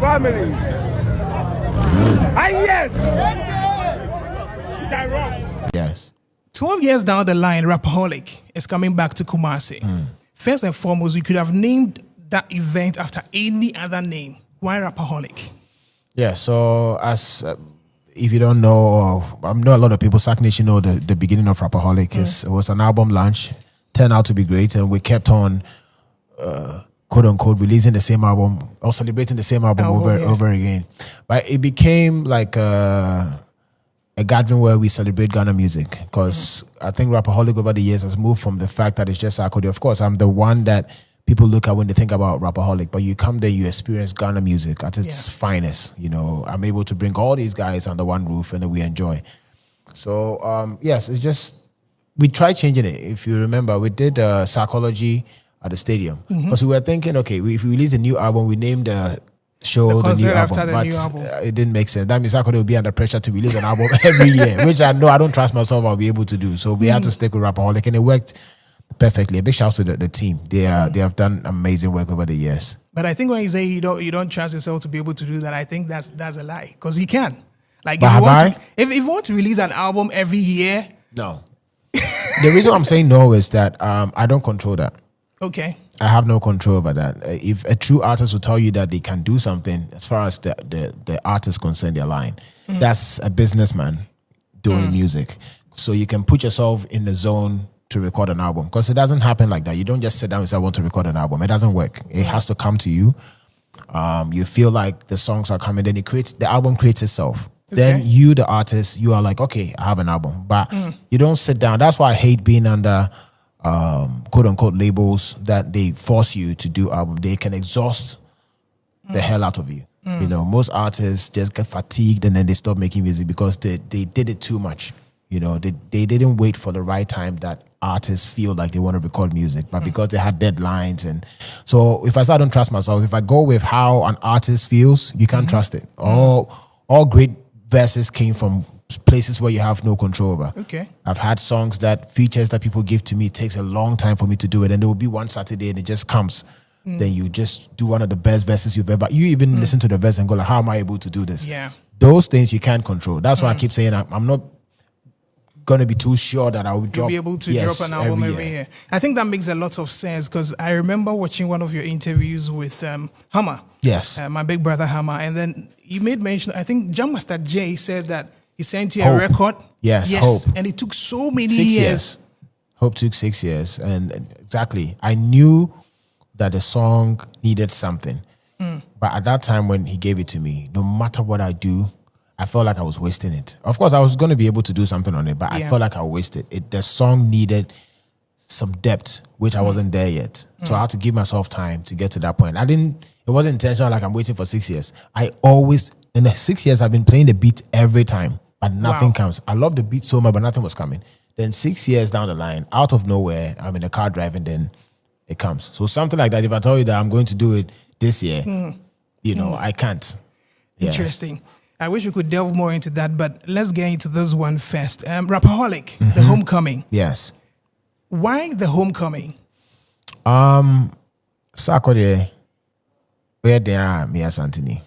Family. Yes. Yes. 12 years down the line, Rapaholic is coming back to Kumasi. First and foremost, you could have named that event after any other name. Why Rapaholic? Yeah, so as if you don't know, I know a lot of people, Sac Nation know the beginning of Rapperholic. It was an album launch, turned out to be great, and we kept on, quote unquote, releasing the same album or celebrating the same album over again. But it became like a gathering where we celebrate Ghana music, because I think Rapperholic over the years has moved from the fact that it's just Sarkodie. Of course, I'm the one that people look at when they think about Rapperholic, but you come there, you experience Ghana music at its finest. You know, I'm able to bring all these guys under one roof and then we enjoy. So, yes, it's just, we tried changing it. If you remember, we did Sarkodie at the stadium. Because we were thinking, okay, if we release a new album, we named the show the new album. But it didn't make sense. That means Sarkodie will be under pressure to release an album every year, which I know I don't trust myself I'll be able to do. So we had to stick with Rapperholic, and it worked perfectly. A big shout out to the team. They have done amazing work over the years. But I think when you say you don't trust yourself to be able to do that, I think that's a lie, because he can. Like if you want to release an album every year, no. The reason I'm saying no is that I don't control that. Okay. I have no control over that. If a true artist will tell you that they can do something, as far as the artist concerned, they're lying. That's a businessman doing music. So you can put yourself in the zone to record an album, because it doesn't happen like that. You don't just sit down and say, I want to record an album. It doesn't work. It has to come to you. You feel like the songs are coming, then the album creates itself. Okay. Then you, the artist, you are like, okay, I have an album. But you don't sit down. That's why I hate being under quote unquote labels that they force you to do album. They can exhaust the hell out of you. You know, most artists just get fatigued and then they stop making music because they did it too much. You know, they didn't wait for the right time that artists feel like they want to record music, but because they had deadlines. And so if I say I don't trust myself, if I go with how an artist feels, you can't trust it. All great verses came from places where you have no control over. Okay. I've had songs that features that people give to me, it takes a long time for me to do it, and there will be one Saturday and it just comes. Then you just do one of the best verses you've ever. You even listen to the verse and go like, how am I able to do this? Yeah. Those things you can't control. That's why I keep saying I'm not going to be too sure that I will drop. You'll be able to drop an album every year. I think that makes a lot of sense, because I remember watching one of your interviews with Hammer. Yes. My big brother Hammer. And then you made mention, I think Jam Master Jay said that he sent you a record. Yes, Hope. And it took so many 6 years. Hope took 6 years. And exactly, I knew that the song needed something. But at that time when he gave it to me, no matter what I do, I felt like I was wasting it. Of course, I was going to be able to do something on it, but I felt like I wasted it. The song needed some depth, which I wasn't there yet. So I had to give myself time to get to that point. It wasn't intentional, like I'm waiting for 6 years. In the 6 years, I've been playing the beat every time, but nothing comes. I love the beat so much, but nothing was coming. Then 6 years down the line, out of nowhere, I'm in the car driving, then it comes. So something like that, if I tell you that I'm going to do it this year, you know, I can't. Interesting. I wish we could delve more into that, but let's get into this one first. Rapaholic, The Homecoming. Yes. Why The Homecoming? Sarkodie, where they are, me Asantini.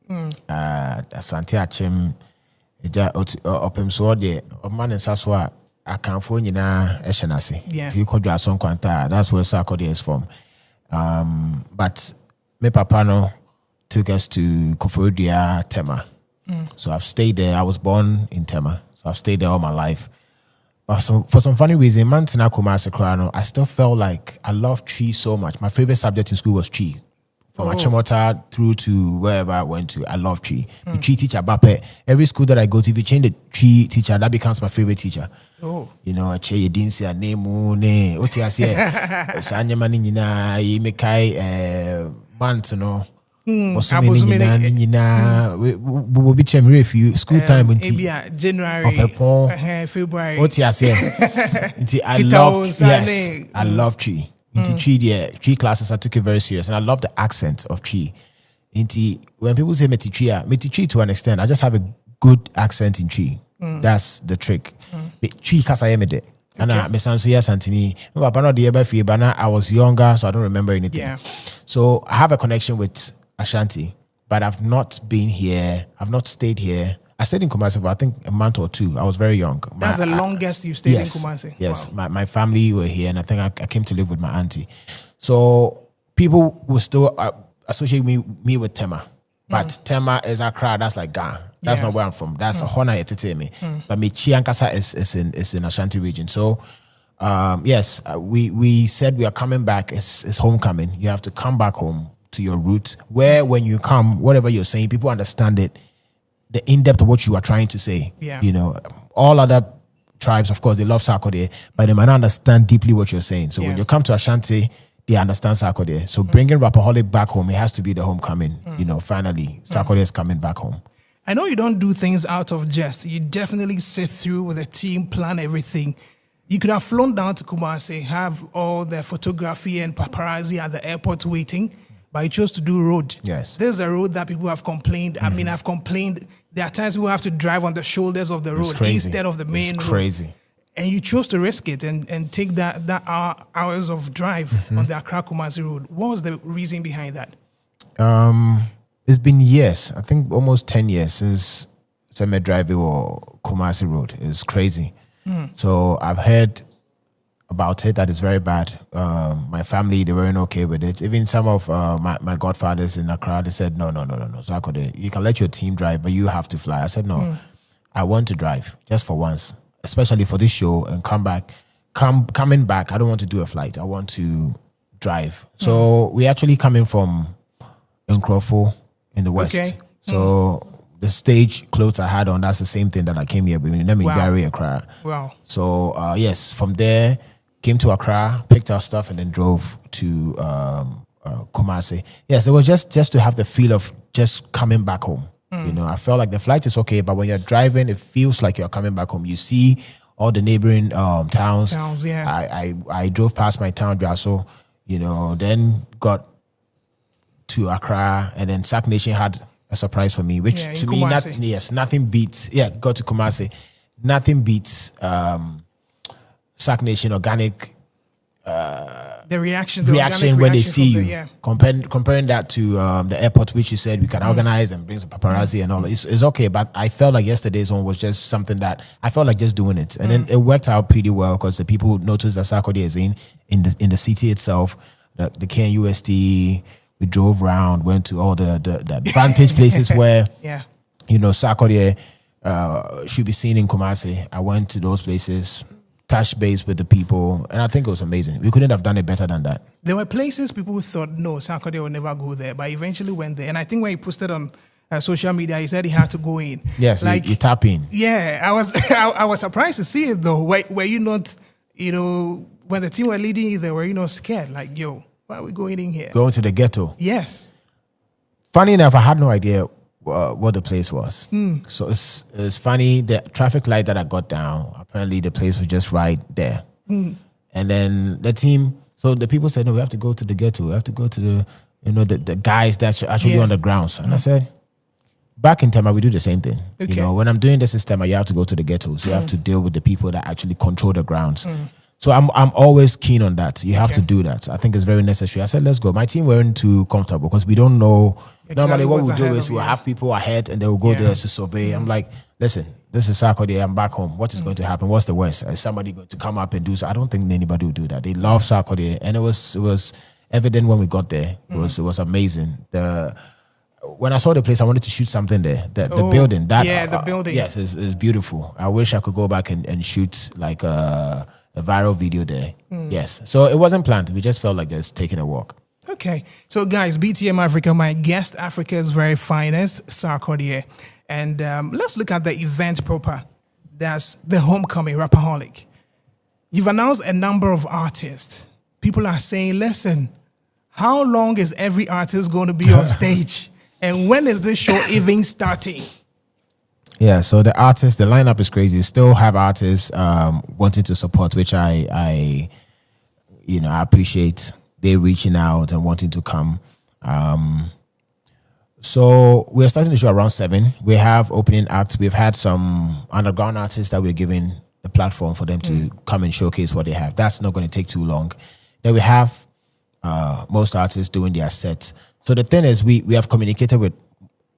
Asante Achim, Opem Sword, or Man and Saswa, I can't phone you now, Eshanasi. Yeah. That's where Sarkodie is from. But me Papano took us to Koforidua, Tema. So I've stayed there. I was born in Tema, so I've stayed there all my life. But for some funny reason, Mantina Kumasi Krano, I still felt like I loved tree so much. My favorite subject in school was tree. From Achimota through to wherever I went to, I love tree. The tree teacher, Bape. Every school that I go to, if you change the tree teacher, that becomes my favorite teacher. Oh. You know, you didn't say a name, Otiasia, Sanyamani, Mekai, Mant, you know. School time January, February. I love tree. Tree classes I took it very serious, and I love the accent of tree. When people say meti tree to an extent, I just have a good accent in tree. That's the trick. Tree And I Santini. I was younger, so I don't remember anything. Yeah. So I have a connection with Ashanti, but I've not been here. I've not stayed here. I stayed in Kumasi for I think a month or two. I was very young. That's the longest you stayed in Kumasi? Yes. Wow. My family were here, and I think I came to live with my auntie. So people will still associate me with Tema. But Tema is Accra, that's like Ghana. That's not where I'm from. That's a Hona me. But me Chiankasa is in Ashanti region. So yes, we said we are coming back. It's homecoming. You have to come back home to your roots. Where when you come, whatever you're saying, people understand it, the in-depth of what you are trying to say. Yeah. You know, all other tribes, of course, they love Sarkodie, but they might not understand deeply what you're saying. So when you come to Ashanti, they understand Sarkodie. So bringing Rapaholic back home, it has to be the homecoming. You know, finally, Sarkodie is coming back home. I know you don't do things out of jest. You definitely sit through with a team, plan everything. You could have flown down to Kumasi, have all the photography and paparazzi at the airport waiting, but you chose to do road. Yes. There's a road that people have complained. I mean, I've complained. There are times people have to drive on the shoulders of the road instead of the main road. It's crazy. And you chose to risk it and take that hours of drive on the Accra Kumasi road. What was the reason behind that? It's been years. I think almost 10 years since Seme Drive or Kumasi road. It's crazy. So I've heard about it that it's very bad. My family, they weren't okay with it. Even some of my godfathers in Accra, they said, no. Sarkodie, you can let your team drive, but you have to fly. I said, no, I want to drive just for once, especially for this show and coming back. I don't want to do a flight. I want to drive. So we actually coming from Nkrofo in the west. Okay. So the stage clothes I had on, that's the same thing that I came here with. Let me Gary Accra. Wow. So yes, from there, came to Accra, picked our stuff, and then drove to Kumasi. Yes, it was just to have the feel of just coming back home. You know, I felt like the flight is okay, but when you're driving, it feels like you're coming back home. You see all the neighboring towns. Yeah. I drove past my town, Draso, you know, then got to Accra, and then Sac Nation had a surprise for me, which to me, nothing beats. Yeah, got to Kumasi. Nothing beats Sac Nation organic. The reaction when they see you. Comparing that to the airport, which you said we can organize and bring some paparazzi and all. It's okay, but I felt like yesterday's one was just something that I felt like just doing it, and then it worked out pretty well because the people noticed that Sarkodie is in the city itself. The KNUST. We drove around, went to all the advantage places where you know Sarkodie should be seen in Kumasi. I went to those places, touched base with the people, and I think it was amazing. We couldn't have done it better than that. There were places people thought, no, Sarkodie will never go there, but eventually went there. And I think when he posted on social media, he said he had to go in. Yes, like you tap in. Yeah, I was surprised to see it though. Were you not, you know, when the team were leading you there, were you not scared? Like, yo, why are we going in here? Going to the ghetto. Yes. Funny enough, I had no idea what the place was. So it's funny, the traffic light that I got down, apparently the place was just right there. And then the team, so the people said, no, we have to go to the ghetto. We have to go to the, you know, the guys that are actually on the grounds. And I said, back in Tema, we do the same thing. Okay. You know, when I'm doing this in Tema, you have to go to the ghettos. You have to deal with the people that actually control the grounds. So I'm always keen on that. You have to do that. I think it's very necessary. I said, let's go. My team weren't too comfortable because we don't know. Normally what we'll do is we'll have people ahead and they will go there to survey. I'm like, listen, this is Sarkodie. I'm back home. What is going to happen? What's the worst? Is somebody going to come up and do so? I don't think anybody will do that. They love Sarkodie. And it was evident when we got there. It was amazing. When I saw the place, I wanted to shoot something there. The building. The building. Yes, it's beautiful. I wish I could go back and shoot like a viral video there. Yes. So it wasn't planned. We just felt like just taking a walk. Okay. So guys, BTM Africa, my guest, Africa's very finest, Sarkodie. And let's look at the event proper. That's the homecoming, Rapaholic. You've announced a number of artists. People are saying, listen, how long is every artist going to be on stage? And when is this show even starting? Yeah, so the lineup is crazy. Still have artists wanting to support, which I appreciate. They reaching out and wanting to come. So we're starting the show around 7. We have opening acts. We've had some underground artists that we're giving the a platform for them to come and showcase what they have. That's not going to take too long. Then we have most artists doing their sets. So the thing is, we have communicated with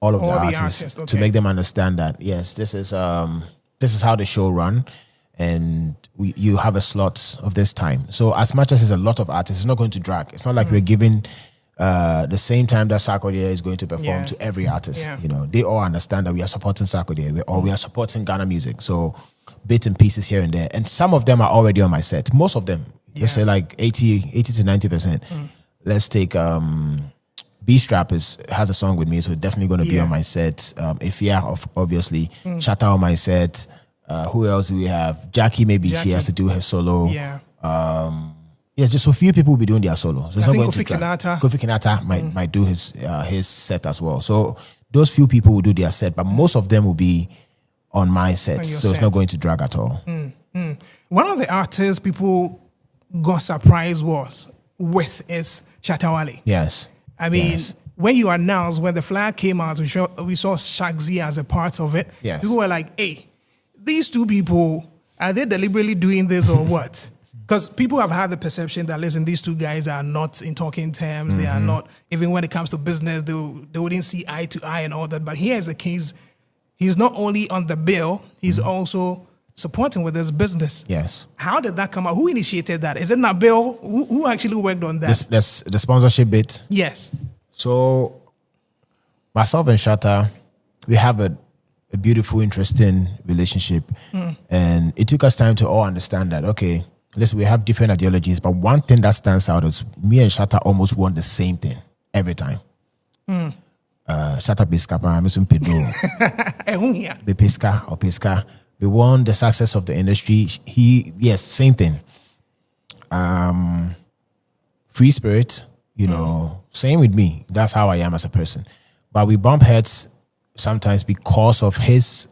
all of the artists to make them understand that yes, this is how the show run, and you have a slot of this time. So as much as there's a lot of artists, it's not going to drag. It's not like we're giving the same time that Sarkodie is going to perform to every artist. You know, they all understand that we are supporting Sarkodie, we are supporting Ghana music. So bits and pieces here and there, and some of them are already on my set. Most of them, let's say like 80 to 90%. Let's take B-Strap has a song with me, so definitely going to be on my set. Ifya, obviously, Shatta on my set. Who else do we have? Jackie, maybe she has to do her solo. Yes, just a few people will be doing their solo. So I think Kofi Kinata might do his set as well. So those few people will do their set, but most of them will be on my set. So it's not going to drag at all. One of the artists people got surprised with is Shatta Wale. Yes. I mean, when you announced, when the flag came out, we saw Shagzy as a part of it. Yes. People were like, hey, these two people, are they deliberately doing this or what? Because people have had the perception that, listen, these two guys are not in talking terms. They are not, even when it comes to business, they wouldn't see eye to eye and all that. But here's the case. He's not only on the bill, he's also supporting with his business. Yes. How did that come out? Who initiated that? Is it Nabil? Who actually worked on that? That's the sponsorship bit. Yes. So myself and Shatta, we have a beautiful, interesting relationship. And it took us time to all understand that, okay, listen, we have different ideologies, but one thing that stands out is me and Shatta almost want the same thing every time. Shatta Biskapa, Mr. Pedro. Be Pesca or Pesca. We want the success of the industry. Same thing. Free spirit, you know, same with me. That's how I am as a person. But we bump heads sometimes because of his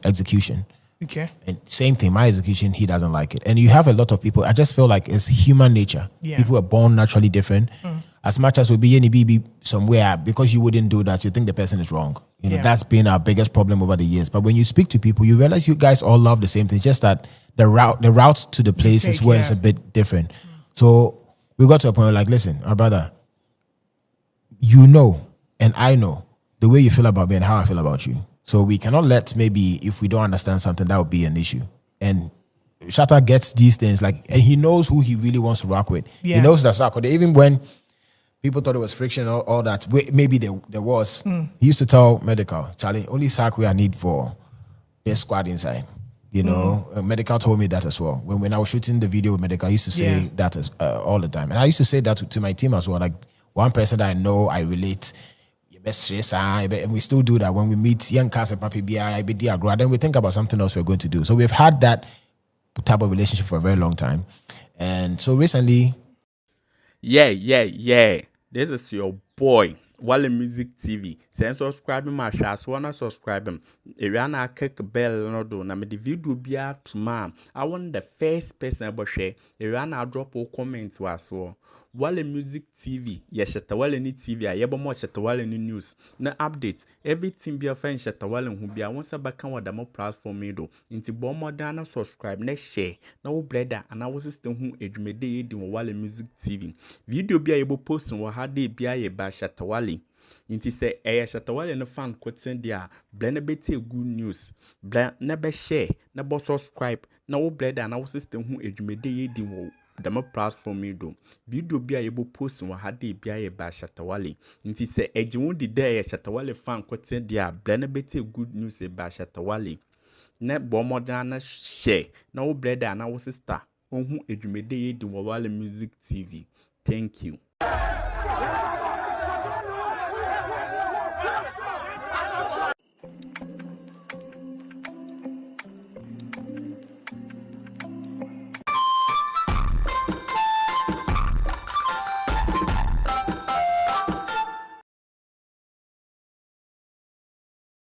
execution. Okay. And same thing, my execution, he doesn't like it. And you have a lot of people, I just feel like it's human nature. People are born naturally different. As much as we be somewhere, because you wouldn't do that, you think the person is wrong. You know, that's been our biggest problem over the years. But when you speak to people, you realize you guys all love the same thing, just that the route to the place is where it's a bit different. So we got to a point like, listen, our brother, you know, and I know the way you feel about me and how I feel about you. So we cannot let, maybe if we don't understand something, that would be an issue. And Shatta gets these things, like, and he knows who he really wants to rock with. He knows that Sarkodie, even when people thought it was friction, all that, maybe there was. He used to tell Medical, Charlie, only Sarkodie I need for this squad inside. You know, Medical told me that as well. When I was shooting the video with Medical, I used to say that all the time. And I used to say that to my team as well. Like, one person that I know, I relate, and we still do that when we meet young cast and Papi BI, then we think about something else we're going to do. So we've had that type of relationship for a very long time. And so recently... Yeah. This is your boy, Wale Music TV. Send subscribe my share, so wanna subscribe him. If you wanna click bell no do, na me the video be out tomorrow. I want the first person about share. If you wanna drop a comment was so. Wale Music TV, yes, Shatta Wale ni TV, I have more Shatta Wale ni news. Na update, everything be a friend Shatta Wale who be a once a back on the more platform do. Into bomb more than subscribe, next share. Now brother, and I was system who edumede in Wale Music TV. Video be able post and what had they be a by Shatta Wale. Inti say Shatta Wale no fan quoting there, blend bete good news. Blend never share, never subscribe. Now brother, and I was system who edumede in the more platform do. Video be able post and what had they be a by Shatta Wale. Inti say won't the day Shatta Wale fan quoting there, blend bete good news by Shatta Wale. Ne bomb than share. Now brother, and I was sister. On who edumede in Wale Music TV. Thank you.